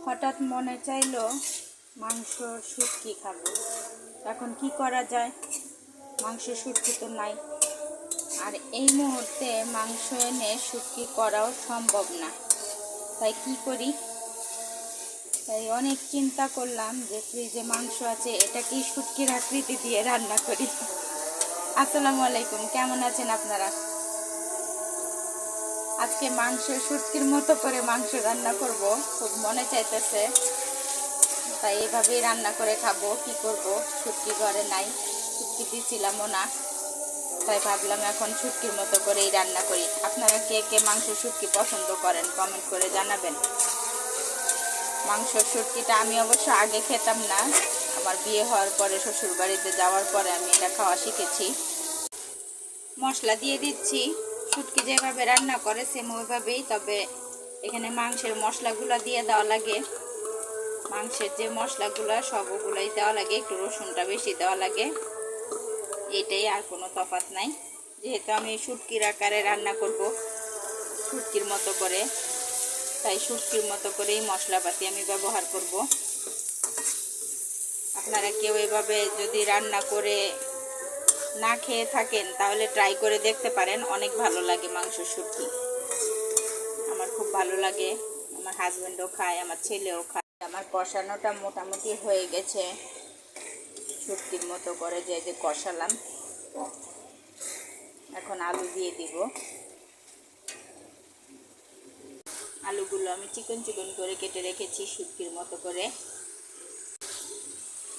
হঠাৎ মনে চাইলো মাংসর শুটকি খাবো। এখন কি করা যায়? মাংসের শুটকি তো নাই, আর এই মুহূর্তে মাংস এনে শুটকি করাও সম্ভব না। তাই কি করি? তাই অনেক চিন্তা করলাম যে ফ্রিজে মাংস আছে, এটাকেই শুটকির আকৃতি দিয়ে রান্না করি। আসসালামু আলাইকুম, কেমন আছেন আপনারা? আজকে মাংসের শুটকির মতো করে মাংস রান্না করব, খুব মনে চাইতেছে। তাই এইভাবেই রান্না করে খাবো। কি করব, শুটকি ঘরে নাই, শুটকি দিছিলামও না, তাই ভাবলাম এখন শুটকির মতো করেই রান্না করি। আপনারা কে কে মাংস শুটকি পছন্দ করেন কমেন্ট করে জানাবেন। মাংসের শুটকিটা আমি অবশ্য আগে খেতাম না, আমার বিয়ে হওয়ার পরে শ্বশুর বাড়িতে যাওয়ার পরে আমি এটা খাওয়া শিখেছি। মশলা দিয়ে দিচ্ছি, শুটকি যেভাবে রান্না করে সেম ওইভাবেই, তবে এখানে মাংসের মশলাগুলো দিয়ে দেওয়া লাগে। মাংসের যে মশলাগুলো সবগুলোই দেওয়া লাগে, একটু রসুনটা বেশি দেওয়া লাগে, এটাই, আর কোনো তফাৎ নাই। যেহেতু আমি শুটকির আকারে রান্না করব শুটকির মতো করে, তাই শুটকির মতো করেই মশলাপাতি আমি ব্যবহার করব। আপনারা কেউ এভাবে যদি রান্না করে না খেয়ে থাকেন তাহলে ট্রাই করে দেখতে পারেন, অনেক ভালো লাগে মাংসের শুটকি। আমার খুব ভালো লাগে, আমার হাজব্যান্ডও খায়, আমার ছেলেও খায়। আমার কষানোটা মোটামুটি হয়ে গেছে, শুটকির মতো করে যে কষালাম। এখন আলু দিয়ে দিব। আলুগুলো আমি চিকন চিকন করে কেটে রেখেছি শুটকির মতো করে।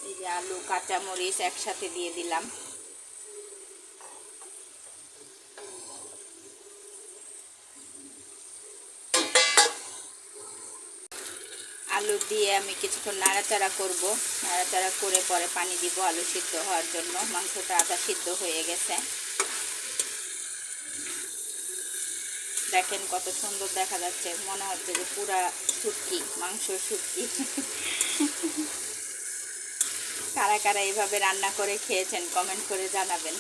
এই যে আলু কাঁচামরিচ একসাথে দিয়ে দিলাম। আলু দিয়ে আমি কিছুক্ষণ নাড়াচাড়া করব, নাড়াচাড়া করে পরে পানি দিব আলু সিদ্ধ হওয়ার জন্য। মাংসটা আধা সিদ্ধ হয়ে গেছে, দেখেন কত সুন্দর দেখা যাচ্ছে, মনে হচ্ছে যে পুরা শুটকি, মাংস শুটকি। কারা কারা এইভাবে রান্না করে খেয়েছেন কমেন্ট করে জানাবেন।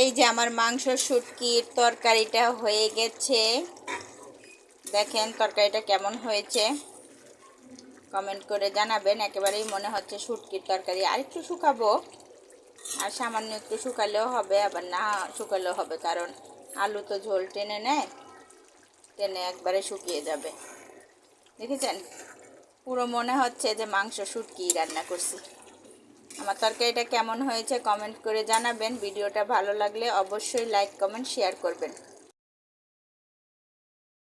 এই যে আমার মাংস শুটকির তরকারিটা হয়ে গেছে, দেখেন তরকারিটা কেমন হয়েছে কমেন্ট করে জানাবেন। একেবারেই মনে হচ্ছে শুটকির তরকারি। আর একটু শুকাবো, আর সামান্য একটু শুকালেও হবে, আবার না শুকালেও হবে, কারণ আলু তো ঝোল টেনে নেয়, টেনে একবারে শুকিয়ে যাবে। দেখেছেন, পুরো মনে হচ্ছে যে মাংস শুটকি রান্না করছি। আমার তরকারিটা কেমন হয়েছে কমেন্ট করে জানাবেন। ভিডিওটা ভালো লাগলে অবশ্যই লাইক কমেন্ট শেয়ার করবেন।